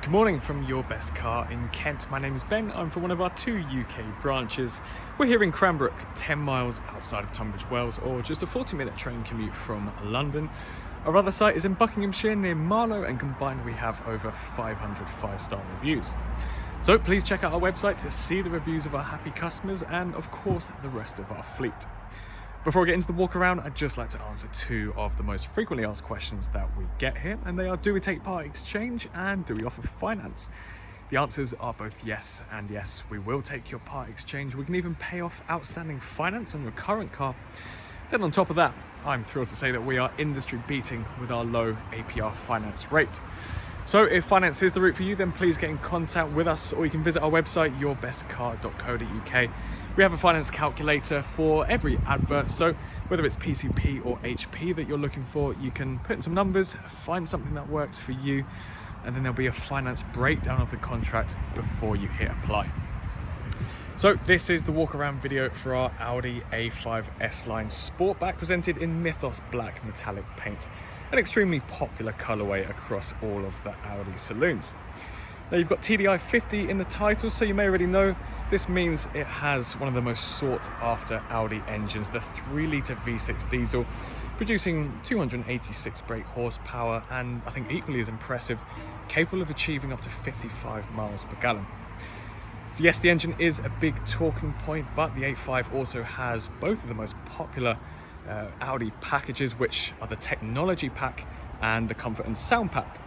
Good morning from Your Best Car in Kent. My name is Ben. I'm from one of our 2 UK branches. We're here in Cranbrook, 10 miles outside of Tunbridge Wells, or just a 40-minute train commute from London. Our other site is in Buckinghamshire near Marlow, and combined we have over 500 5-star reviews. So please check out our website to see the reviews of our happy customers and of course the rest of our fleet. Before I get into the walk around, I'd just like to answer 2 of the most frequently asked questions that we get here, and they are: do we take part exchange and do we offer finance? The answers are both yes and yes. We will take your part exchange. We can even pay off outstanding finance on your current car. Then on top of that, I'm thrilled to say that we are industry beating with our low APR finance rate. So if finance is the route for you, then please get in contact with us, or you can visit our website, yourbestcar.co.uk. We have a finance calculator for every advert, so whether it's PCP or HP that you're looking for, you can put in some numbers, find something that works for you, and then there'll be a finance breakdown of the contract before you hit apply. So this is the walk around video for our Audi A5 S-Line Sportback, presented in Mythos Black metallic paint, an extremely popular colourway across all of the Audi saloons. Now you've got TDI 50 in the title, so you may already know this means it has one of the most sought after Audi engines, the 3-litre V6 diesel, producing 286 brake horsepower and I think equally as impressive, capable of achieving up to 55 miles per gallon. So yes, the engine is a big talking point, but the A5 also has both of the most popular Audi packages, which are the Technology Pack and the Comfort and Sound Pack.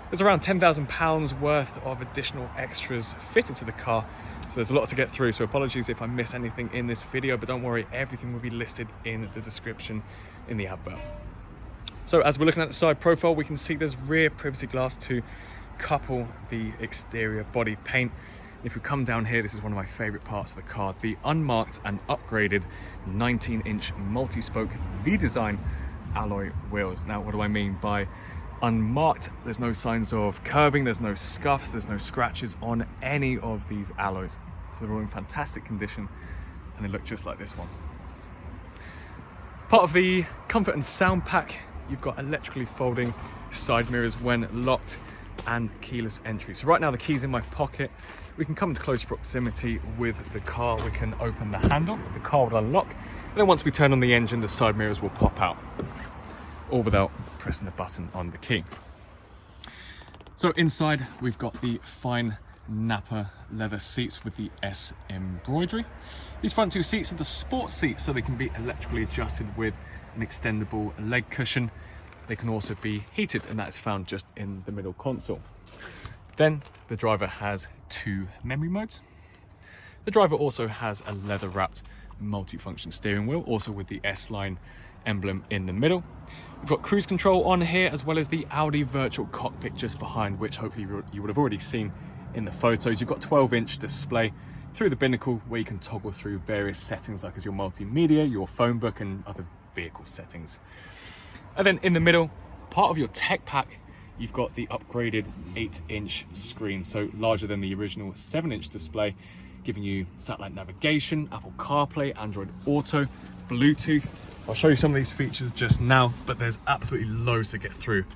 There's around £10,000 worth of additional extras fitted to the car, so there's a lot to get through, so apologies if I miss anything in this video, but don't worry, everything will be listed in the description in the advert. So as we're looking at the side profile, we can see there's rear privacy glass to couple the exterior body paint. If we come down here, this is one of my favourite parts of the car, the unmarked and upgraded 19-inch multi-spoke V-Design alloy wheels. Now, what do I mean by unmarked? There's no signs of curbing, there's no scuffs, there's no scratches on any of these alloys. So they're all in fantastic condition, and they look just like this one. Part of the Comfort and Sound Pack, you've got electrically folding side mirrors when locked and keyless entry. So right now the key's in my pocket. We can come into close proximity with the car. We can open the handle, the car will unlock, and then once we turn on the engine, the side mirrors will pop out, all without pressing the button on the key. So inside we've got the fine Napa leather seats with the S embroidery. These front 2 seats are the sport seats, so they can be electrically adjusted with an extendable leg cushion. They can also be heated, and that is found just in the middle console. Then the driver has 2 memory modes. The driver also has a leather wrapped multi-function steering wheel, also with the S-Line emblem in the middle. We've got cruise control on here, as well as the Audi virtual cockpit just behind, which hopefully you would have already seen in the photos. You've got 12-inch display through the binnacle, where you can toggle through various settings like as your multimedia, your phone book and other vehicle settings. And then in the middle, part of your tech pack, you've got the upgraded 8-inch screen, so larger than the original 7-inch display, giving you satellite navigation, Apple CarPlay, Android Auto, Bluetooth. I'll show you some of these features just now, but there's absolutely loads to get through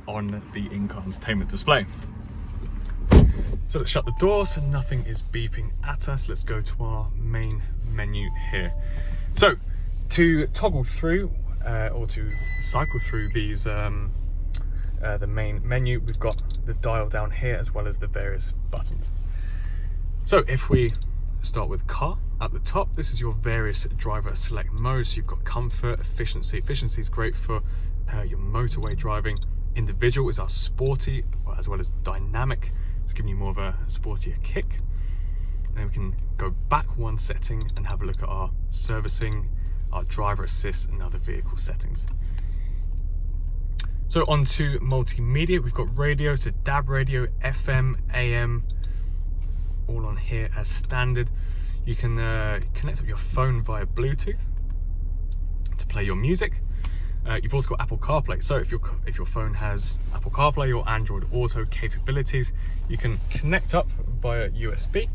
on the in-car entertainment display. So let's shut the door so nothing is beeping at us. Let's go to our main menu here. So to toggle through or to cycle through these the main menu, we've got the dial down here as well as the various buttons. So if we start with car at the top, this is your various driver select modes. You've got comfort, efficiency. Efficiency is great for your motorway driving. Individual is our sporty, as well as dynamic. It's giving you more of a sportier kick. And then we can go back 1 setting and have a look at our servicing, our driver assist and other vehicle settings. So onto multimedia, we've got radio, so DAB radio, FM, AM, all on here as standard. You can connect up your phone via Bluetooth to play your music. You've also got Apple CarPlay, so if your phone has Apple CarPlay or Android Auto capabilities, you can connect up via USB,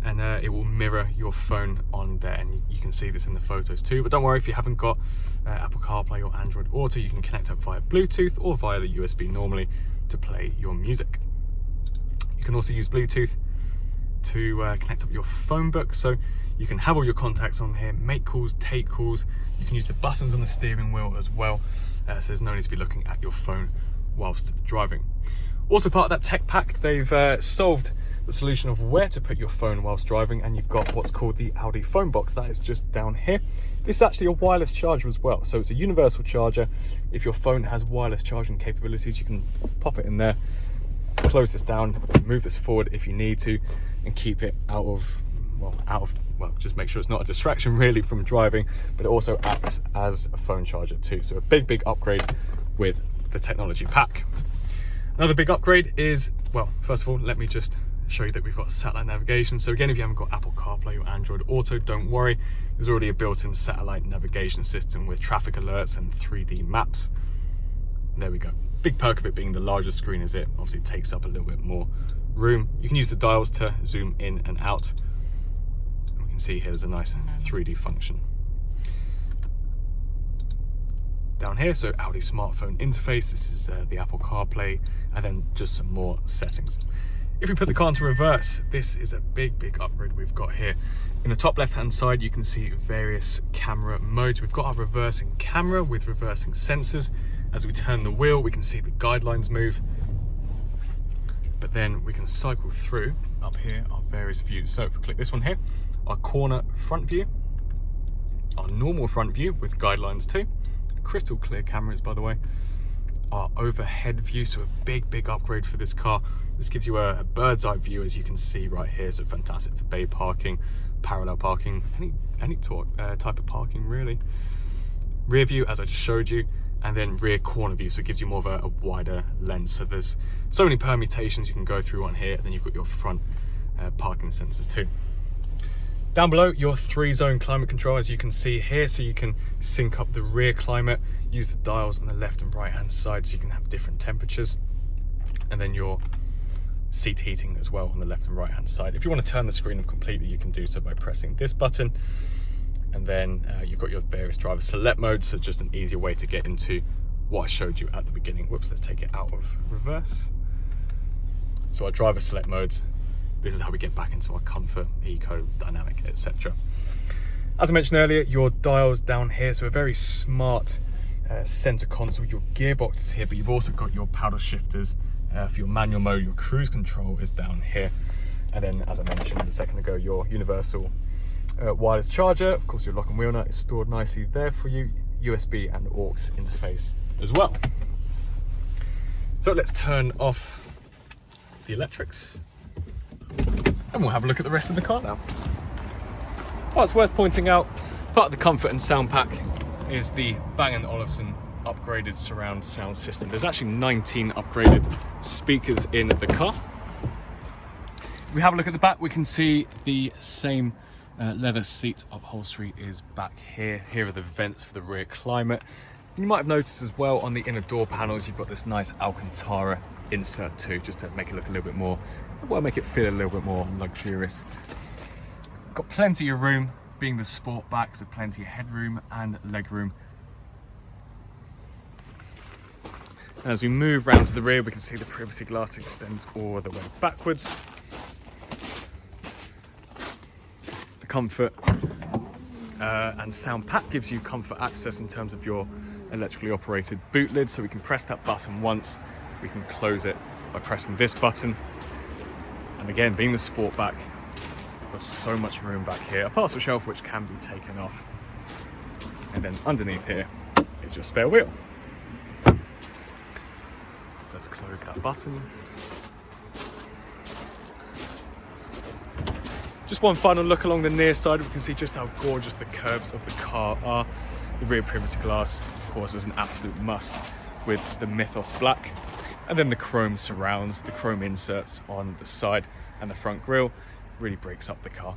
and it will mirror your phone on there, and you can see this in the photos too. But don't worry, if you haven't got Apple CarPlay or Android Auto, you can connect up via Bluetooth or via the USB normally to play your music. You can also use Bluetooth to connect up your phone book, so you can have all your contacts on here, make calls, take calls. You can use the buttons on the steering wheel as well, so there's no need to be looking at your phone whilst driving. Also part of that tech pack, they've solved the solution of where to put your phone whilst driving, and you've got what's called the Audi phone box. That is just down here. This is actually a wireless charger as well, so it's a universal charger. If your phone has wireless charging capabilities, you can pop it in there, close this down, move this forward if you need to, and keep it out of, just make sure it's not a distraction really from driving, but it also acts as a phone charger too. So a big upgrade with the technology pack. Another big upgrade is, well, first of all, let me just show you that we've got satellite navigation. So again, if you haven't got Apple CarPlay or Android Auto, don't worry. There's already a built-in satellite navigation system with traffic alerts and 3D maps. And there we go. Big perk of it being the larger screen is it obviously takes up a little bit more room. You can use the dials to zoom in and out. And we can see here there's a nice 3D function. Down here, so Audi smartphone interface, this is the Apple CarPlay, and then just some more settings. If we put the car into reverse, this is a big upgrade we've got here. In the top left hand side, you can see various camera modes. We've got our reversing camera with reversing sensors. As we turn the wheel, we can see the guidelines move, but then we can cycle through up here our various views. So if we click this one here, our corner front view, our normal front view with guidelines too, crystal clear cameras by the way, our overhead view, so a big upgrade for this car. This gives you a bird's eye view, as you can see right here, so fantastic for bay parking, parallel parking, any type of parking really. Rear view, as I just showed you, and then rear corner view, so it gives you more of a wider lens. So there's so many permutations you can go through on here, and then you've got your front parking sensors too. Down below, your 3-zone climate control, as you can see here, so you can sync up the rear climate, use the dials on the left and right hand side so you can have different temperatures, and then your seat heating as well on the left and right hand side. If you want to turn the screen off completely, you can do so by pressing this button, and then you've got your various driver select modes, so just an easier way to get into what I showed you at the beginning. Whoops, let's take it out of reverse. So our driver select modes, this is how we get back into our comfort, eco, dynamic, etc. As I mentioned earlier, your dials down here, so a very smart center console. Your gearbox is here, but you've also got your paddle shifters for your manual mode. Your cruise control is down here, and then, as I mentioned a second ago, your universal wireless charger. Of course, your lock and wheel nut is stored nicely there for you. USB and aux interface as well. So let's turn off the electrics, and we'll have a look at the rest of the car now. Well, it's worth pointing out, part of the comfort and sound pack is the Bang & Olufsen upgraded surround sound system. There's actually 19 upgraded speakers in the car. If we have a look at the back, we can see the same leather seat upholstery is back here. Here are the vents for the rear climate. You might have noticed as well on the inner door panels, you've got this nice Alcantara insert too, just to make it look a little bit more, well, make it feel a little bit more luxurious. Got plenty of room, being the Sportback, so plenty of headroom and legroom. And as we move round to the rear, we can see the privacy glass extends all the way backwards. The comfort and sound pack gives you comfort access in terms of your electrically operated boot lid, so we can press that button once, we can close it by pressing this button. And again, being the Sportback, got so much room back here. A parcel shelf which can be taken off, and then underneath here is your spare wheel. Let's close that button. Just one final look along the near side, we can see just how gorgeous the curves of the car are. The rear privacy glass, of course, is an absolute must with the Mythos Black, and then the chrome surrounds, the chrome inserts on the side and the front grille really breaks up the car.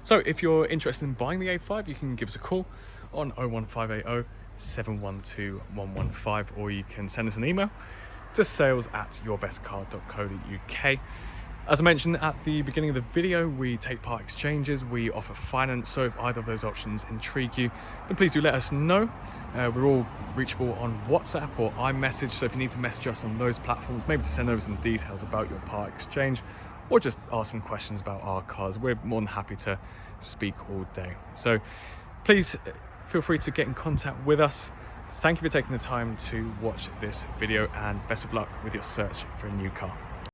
So if you're interested in buying the A5, you can give us a call on 01580 712 115, or you can send us an email to sales@yourbestcar.co.uk. As I mentioned at the beginning of the video, we take part exchanges, we offer finance, so if either of those options intrigue you, then please do let us know. We're all reachable on WhatsApp or iMessage, so if you need to message us on those platforms, maybe to send over some details about your part exchange, or just ask some questions about our cars, we're more than happy to speak all day. So please feel free to get in contact with us. Thank you for taking the time to watch this video, and best of luck with your search for a new car.